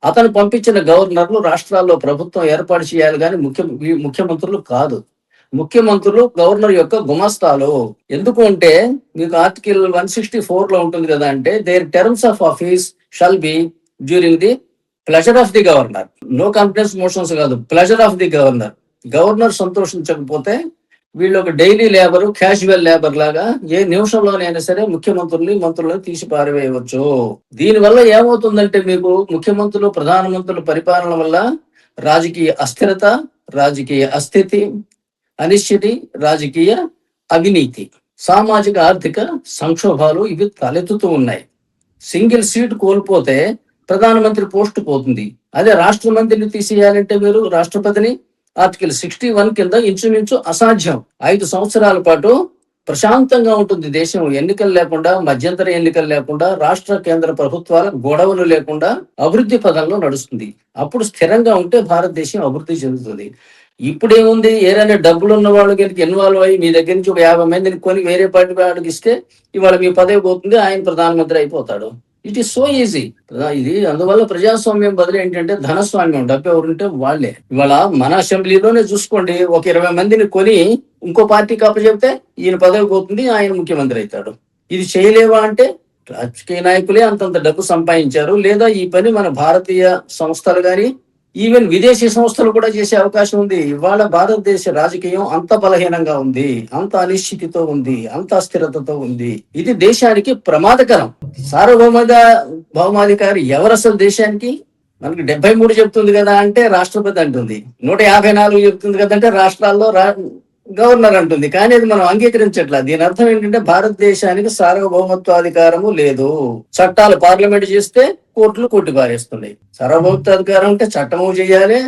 అతను పంపించిన గవర్నర్లు రాష్ట్రాల్లో ప్రభుత్వం ఏర్పాటు చేయాలి కానీ ముఖ్యమంత్రులు కాదు. ముఖ్యమంత్రులు గవర్నర్ యొక్క గుమాస్తాలు. ఎందుకు అంటే మీకు ఆర్టికల్ 164 లో ఉంటుంది కదా, అంటే their terms of office shall be during the pleasure of the governor. No confidence motions కాదు, pleasure of the governor. Governor సంతోషించకపోతే వీళ్ళు ఒక డైలీ లేబర్, క్యాజువల్ లేబర్ లాగా ఏ నిమిషంలోనైనా సరే మంత్రులను తీసి పారవేయవచ్చు. దీనివల్ల ఏమవుతుందంటే మీకు ముఖ్యమంత్రులు, ప్రధానమంత్రుల పరిపాలన వల్ల రాజకీయ అస్థిరత, రాజకీయ అస్థితి, అనిశ్చితి, రాజకీయ అవినీతి, సామాజిక ఆర్థిక సంక్షోభాలు ఇవి తలెత్తుతూ ఉన్నాయి. సింగిల్ సీట్ కోల్పోతే ప్రధానమంత్రి పోస్ట్ పోతుంది. అదే రాష్ట్ర మంత్రిని తీసేయాలంటే మీరు రాష్ట్రపతిని ఆర్టికల్ 61 కింద ఇంచుమించు అసాధ్యం. 5 సంవత్సరాల పాటు ప్రశాంతంగా ఉంటుంది దేశం. ఎన్నికలు లేకుండా, మధ్యంతర ఎన్నికలు లేకుండా, రాష్ట్ర కేంద్ర ప్రభుత్వాల గొడవలు లేకుండా అభివృద్ధి పదంలో నడుస్తుంది. అప్పుడు స్థిరంగా ఉంటే భారతదేశం అభివృద్ధి చెందుతుంది. ఇప్పుడేముంది, ఏదైనా డబ్బులు ఉన్న వాళ్ళు కనుక ఇన్వాల్వ్ అయ్యి మీ దగ్గర నుంచి ఒక 50 మందిని కొని వేరే పార్టీ వాడికి ఇస్తే ఇవాళ మీ పదవి పోతుంది, ఆయన ప్రధానమంత్రి అయిపోతాడు. ఇట్ ఈస్ సో ఈజీ ఇది. అందువల్ల ప్రజాస్వామ్యం బదులు ఏంటంటే ధనస్వామ్యం. డబ్బు ఎవరుంటే వాళ్ళే. ఇవాళ మన అసెంబ్లీలోనే చూసుకోండి, ఒక 20 మందిని కొని ఇంకో పార్టీకి అప్పచెప్తే ఈయన పదవి పోతుంది, ఆయన ముఖ్యమంత్రి అవుతాడు. ఇది చేయలేవా అంటే రాజకీయ నాయకులే అంతంత డబ్బు సంపాదించారు. లేదా ఈ పని మన భారతీయ సంస్థలు కానీ ఈవెన్ విదేశీ సంస్థలు కూడా చేసే అవకాశం ఉంది. ఇవాళ భారతదేశ రాజకీయం అంత బలహీనంగా ఉంది, అంత అనిశ్చితితో ఉంది, అంత అస్థిరతతో ఉంది. ఇది దేశానికి ప్రమాదకరం. భౌమాధికారి ఎవరు అసలు దేశానికి? మనకి 73 చెప్తుంది కదా అంటే రాష్ట్రపతి అంటుంది, 154 చెప్తుంది కదంటే రాష్ట్రాల్లో గవర్నర్ అంటుంది. కానీ అది మనం అంగీకరించట్లా. దీని అర్థం ఏంటంటే భారతదేశానికి సార్వభౌమత్వాధికారము లేదు. చట్టాలు పార్లమెంట్ చేస్తే కోర్టులు కొట్టిపారేస్తున్నాయి. సార్వభౌమత్వాధికారం అంటే చట్టము చేయాలి,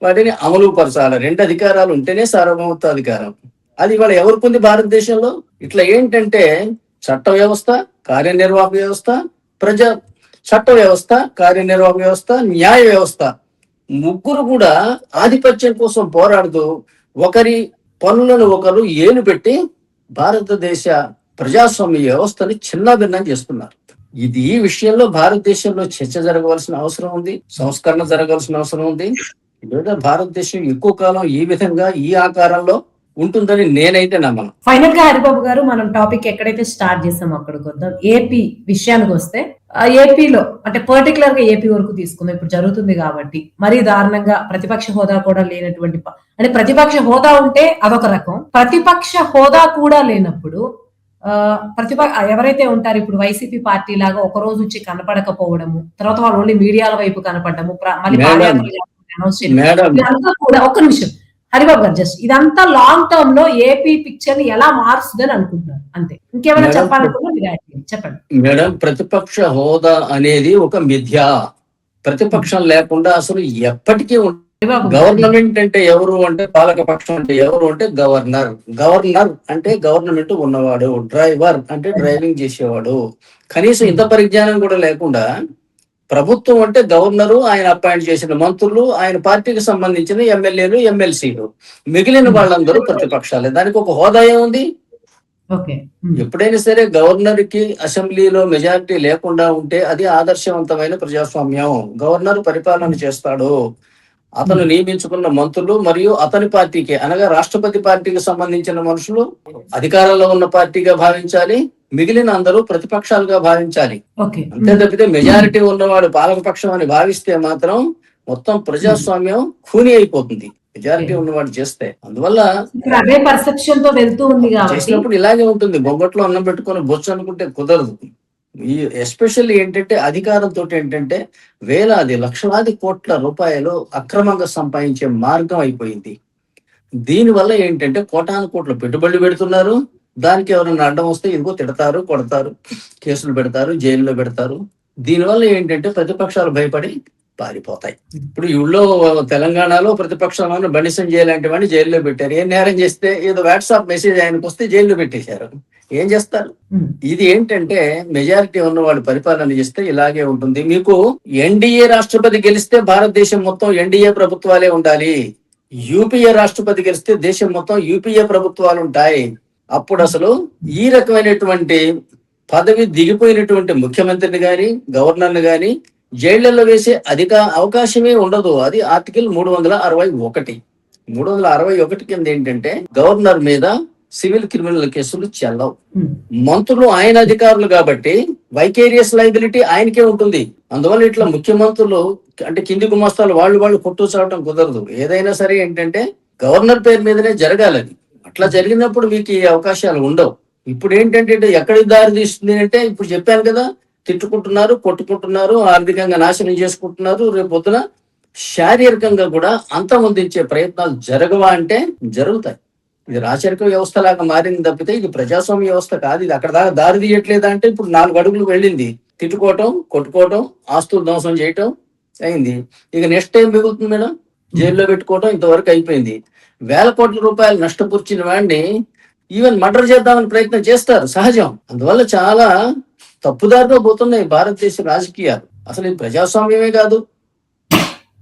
వాటిని అమలు పరచాలి. 2 అధికారాలు ఉంటేనే సార్వభౌమత్వాధికారం. అది ఇవాళ ఎవరికి ఉంది భారతదేశంలో? ఇట్లా ఏంటంటే చట్ట వ్యవస్థ, కార్యనిర్వాహక వ్యవస్థ, చట్ట వ్యవస్థ, కార్యనిర్వాహక వ్యవస్థ, న్యాయ వ్యవస్థ ముగ్గురు కూడా ఆధిపత్యం కోసం పోరాడుతూ ఒకరి పనులను ఒకరు ఏలు పెట్టి భారతదేశ ప్రజాస్వామ్య వ్యవస్థని చిన్నాభిన్నం చేస్తున్నారు. ఈ విషయంలో భారతదేశంలో చర్చ జరగవలసిన అవసరం ఉంది, సంస్కరణ జరగాల్సిన అవసరం ఉంది. లేదా భారతదేశం ఎక్కువ కాలం ఈ విధంగా ఈ ఆకారంలో ఉంటుందని నేనైతే నమ్మను. ఫైనల్ గా హరిబాబు గారు, మనం టాపిక్ ఎక్కడైతే స్టార్ట్ చేసామో అక్కడికి వద్దాం. ఏపీ విషయానికి వస్తే ఏపీలో అంటే పర్టికులర్ గా ఏపీ వరకు తీసుకుందాం. ఇప్పుడు జరుగుతుంది కాబట్టి మరీ దారుణంగా ప్రతిపక్ష హోదా కూడా లేనటువంటి, అంటే ప్రతిపక్ష హోదా ఉంటే అదొక రకం, ప్రతిపక్ష హోదా కూడా లేనప్పుడు ఎవరైతే ఉంటారు ఇప్పుడు వైసీపీ పార్టీ లాగా ఒక రోజు వచ్చి కనపడకపోవడము, తర్వాత వాళ్ళు ఓన్లీ మీడియాల వైపు కనపడము, మళ్ళీ కూడా. ఒక్క నిమిషం హరిబాబు గారు, జస్ట్ ఇదంతా లాంగ్ టర్మ్ లో ఏపీ పిక్చర్ ని ఎలా మారుస్తుందని అనుకుంటున్నారు అంతే. ఇంకేమైనా చెప్పాలనుకున్నా చెప్పండి మేడం. ప్రతిపక్ష హోదా అనేది ఒక మిథ్య. ప్రతిపక్షం లేకుండా అసలు ఎప్పటికీ గవర్నమెంట్ అంటే ఎవరు అంటే, పాలక పక్షం అంటే ఎవరు అంటే గవర్నర్. గవర్నర్ అంటే గవర్నమెంట్ ఉన్నవాడు, డ్రైవర్ అంటే డ్రైవింగ్ చేసేవాడు. కనీసం ఇంత పరిజ్ఞానం కూడా లేకుండా ప్రభుత్వం అంటే గవర్నరు, ఆయన అపాయింట్ చేసిన మంత్రులు, ఆయన పార్టీకి సంబంధించిన ఎమ్మెల్యేలు, ఎమ్మెల్సీలు, మిగిలిన వాళ్ళందరూ ప్రతిపక్షాలే. దానికి ఒక హోదా ఏముంది? ఓకే. ఎప్పుడైనా సరే గవర్నర్ కి అసెంబ్లీలో మెజారిటీ లేకుండా ఉంటే అది ఆదర్శవంతమైన ప్రజాస్వామ్యం. గవర్నర్ పరిపాలన చేస్తాడు. అతను నియమించుకున్న మంత్రులు మరియు అతని పార్టీకి అనగా రాష్ట్రపతి పార్టీకి సంబంధించిన మనుషులు అధికారంలో ఉన్న పార్టీగా భావించాలి, మిగిలిన అందరూ ప్రతిపక్షాలుగా భావించాలి. అంతే తప్పితే మెజారిటీ ఉన్నవాడు పాలకపక్షం అని భావిస్తే మాత్రం మొత్తం ప్రజాస్వామ్యం ఖూనీ అయిపోతుంది మెజారిటీ ఉన్నవాడు చేస్తే. అందువల్ల అదే పర్సెప్షన్ తో వెళ్తూ ఉంది చేసినప్పుడు ఇలాగే ఉంటుంది. బొగ్గట్లో అన్నం పెట్టుకొని బొచ్చు అనుకుంటే కుదరదు. ఈ ఎస్పెషల్లీ ఏంటంటే అధికారంతో ఏంటంటే వేలాది లక్షలాది కోట్ల రూపాయలు అక్రమంగా సంపాదించే మార్గం అయిపోయింది. దీనివల్ల ఏంటంటే కోటాను కోట్లు పెట్టుబడులు పెడుతున్నారు. దానికి ఎవరైనా అడ్డం వస్తే ఇదిగో తిడతారు, కొడతారు, కేసులు పెడతారు, జైల్లో పెడతారు. దీనివల్ల ఏంటంటే ప్రతిపక్షాలు భయపడి పారిపోతాయి. ఇప్పుడు ఊళ్ళో తెలంగాణలో ప్రతిపక్షాలను బండి సంజయ్ లాంటి వాడిని జైల్లో పెట్టారు. ఏం నేరం చేస్తే ఏదో వాట్సాప్ మెసేజ్ ఆయనకు వస్తే జైల్లో పెట్టేశారు. ఏం చేస్తారు? ఇది ఏంటంటే మెజారిటీ ఉన్నవాడు పరిపాలన చేస్తే ఇలాగే ఉంటుంది. మీకు ఎన్డీఏ రాష్ట్రపతి గెలిస్తే భారతదేశం మొత్తం ఎన్డీఏ ప్రభుత్వాలే ఉండాలి. యూపీఏ రాష్ట్రపతి గెలిస్తే దేశం మొత్తం యూపీఏ ప్రభుత్వాలు ఉంటాయి. అప్పుడు అసలు ఈ రకమైనటువంటి పదవి దిగిపోయినటువంటి ముఖ్యమంత్రిని గాని గవర్నర్ని గాని జైళ్లలో వేసే అవకాశమే ఉండదు. అది ఆర్టికల్ 361. 361 కింద ఏంటంటే గవర్నర్ మీద సివిల్ క్రిమినల్ కేసులు చెల్లవు. మంత్రులు ఆయన అధికారులు కాబట్టి వైకేరియస్ లైబిలిటీ ఆయనకే ఉంటుంది. అందువల్ల ఇట్లా ముఖ్యమంత్రులు అంటే కింది గుమస్తాలు వాళ్ళు కొట్టు చావటం కుదరదు. ఏదైనా సరే ఏంటంటే గవర్నర్ పేరు మీదనే జరగాలని. అట్లా జరిగినప్పుడు మీకు ఈ అవకాశాలు ఉండవు. ఇప్పుడు ఏంటంటే ఎక్కడికి దారి తీస్తుంది అంటే ఇప్పుడు చెప్పాను కదా, తిట్టుకుంటున్నారు, కొట్టుకుంటున్నారు, ఆర్థికంగా నాశనం చేసుకుంటున్నారు. రేపు పొద్దున శారీరకంగా కూడా అంతమొందించే ప్రయత్నాలు జరగవా అంటే జరుగుతాయి. ఇది రాచరిక వ్యవస్థ లాగా మారింది తప్పితే ఇది ప్రజాస్వామ్య వ్యవస్థ కాదు. ఇది అక్కడ దాకా దారి తీయట్లేదా అంటే ఇప్పుడు 4 అడుగులు వెళ్ళింది. తిట్టుకోవటం, కొట్టుకోవటం, ఆస్తులు ధ్వంసం చేయటం అయింది. ఇక నెక్స్ట్ టైం మిగులుతుంది మేడం, జైల్లో పెట్టుకోవటం. ఇంతవరకు అయిపోయింది. వేల కోట్ల రూపాయలు నష్టపూర్చిన వాడిని ఈవెన్ మర్డర్ చేద్దామని ప్రయత్నం చేస్తారు, సహజం. అందువల్ల చాలా తప్పుదారిలో పోతున్నాయి భారతదేశ రాజకీయాలు. అసలు ఇది ప్రజాస్వామ్యమే కాదు.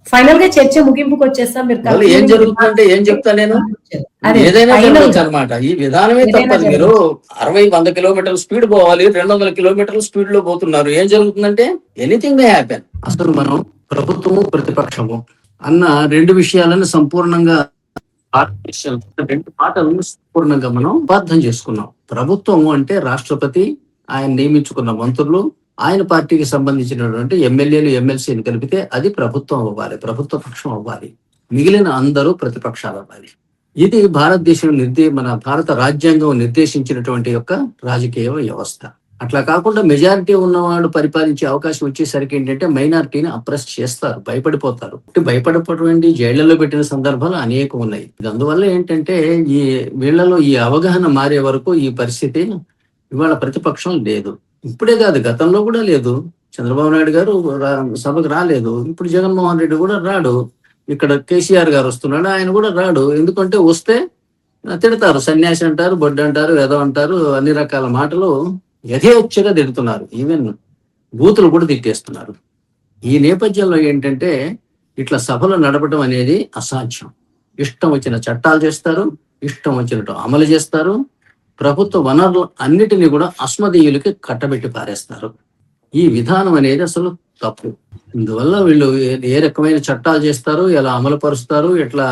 ఫైనల్ గా చర్చ ముగింపుకి వచ్చేస్తాం. మీరు ఏం జరుగుతుందంటే ఏం చెప్తా నేను, ఏదైనా జరగచ్చు అనమాట. ఈ విధానమే తప్పదు. మీరు 60-100 కిలోమీటర్ల స్పీడ్ పోవాలి, 200 కిలోమీటర్ల స్పీడ్ లో పోతున్నారు. ఏం జరుగుతుందంటే ఎనీథింగ్ మే హ్యాపెన్. అసలు మనం ప్రభుత్వము ప్రతిపక్షము అన్న 2 విషయాలను సంపూర్ణంగా 2 మాటలను సంపూర్ణంగా మనం అర్థం చేసుకున్నాం. ప్రభుత్వము అంటే రాష్ట్రపతి, ఆయన నియమించుకున్న మంత్రులు, ఆయన పార్టీకి సంబంధించినటువంటి ఎమ్మెల్యేలు, ఎమ్మెల్సీని కలిపితే అది ప్రభుత్వం అవ్వాలి, ప్రభుత్వ పక్షం అవ్వాలి. మిగిలిన అందరూ ప్రతిపక్షాలు అవ్వాలి. ఇది భారతదేశం మన భారత రాజ్యాంగం నిర్దేశించినటువంటి యొక్క రాజకీయ వ్యవస్థ. అట్లా కాకుండా మెజారిటీ ఉన్నవాడు పరిపాలించే అవకాశం వచ్చేసరికి ఏంటంటే మైనారిటీని అప్రెస్ చేస్తారు, భయపడిపోతారు. భయపడిపోవడం జైళ్లలో పెట్టిన సందర్భాలు అనేకం ఉన్నాయి. అందువల్ల ఏంటంటే వీళ్లలో ఈ అవగాహన మారే వరకు ఈ పరిస్థితి ఇవాళ ప్రతిపక్షం లేదు. ఇప్పుడే కాదు, గతంలో కూడా లేదు. చంద్రబాబు నాయుడు గారు సభకు రాలేదు. ఇప్పుడు జగన్మోహన్ రెడ్డి కూడా రాడు. ఇక్కడ కేసీఆర్ గారు వస్తున్నాడు, ఆయన కూడా రాడు. ఎందుకంటే వస్తే తిడతారు, సన్యాసి అంటారు, బొడ్డు అంటారు, వెధవ అంటారు, అన్ని రకాల మాటలు యథేచ్ఛగా తిడుతున్నారు. ఈవెన్ బూతులు కూడా తిట్టేస్తున్నారు. ఈ నేపథ్యంలో ఏంటంటే ఇట్లా సభలు నడపడం అనేది అసాధ్యం. ఇష్టం వచ్చిన చట్టాలు చేస్తారు, ఇష్టం వచ్చినట్టు అమలు చేస్తారు. ప్రభుత్వ వనరులు అన్నిటినీ కూడా అస్మదీయులకి కట్టబెట్టి పారేస్తారు. ఈ విధానం అనేది అసలు తప్పు. ఇందువల్ల వీళ్ళు ఏ రకమైన చట్టాలు చేస్తారు, ఎలా అమలు పరుస్తారు, ఎట్లా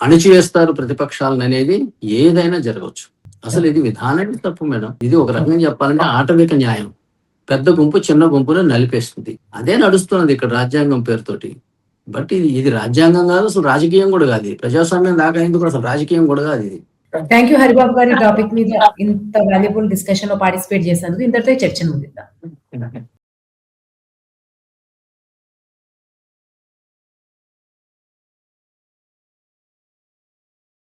అణిచివేస్తారు ప్రతిపక్షాలను అనేది ఏదైనా జరగవచ్చు. అసలు ఇది విధానమే తప్పు మేడం. ఇది ఒక రకంగా చెప్పాలంటే ఆటవిక న్యాయం. పెద్ద గుంపు చిన్న గుంపును నలిపేస్తుంది. అదే నడుస్తున్నది ఇక్కడ రాజ్యాంగం పేరుతోటి. బట్ ఇది రాజ్యాంగం కాదు, అసలు రాజకీయం కూడా కాదు. ప్రజాస్వామ్యం దాకా ఎందుకు అసలు రాజకీయం కూడా కాదు ఇది. థ్యాంక్ యూ హరిబాబు గారి టాపిక్ మీద ఇంత వాల్యుబుల్ డిస్కషన్ లో పార్టిసిపేట్ చేసినందుకు. ఇంతటితో చర్చను ముగిద్దాం.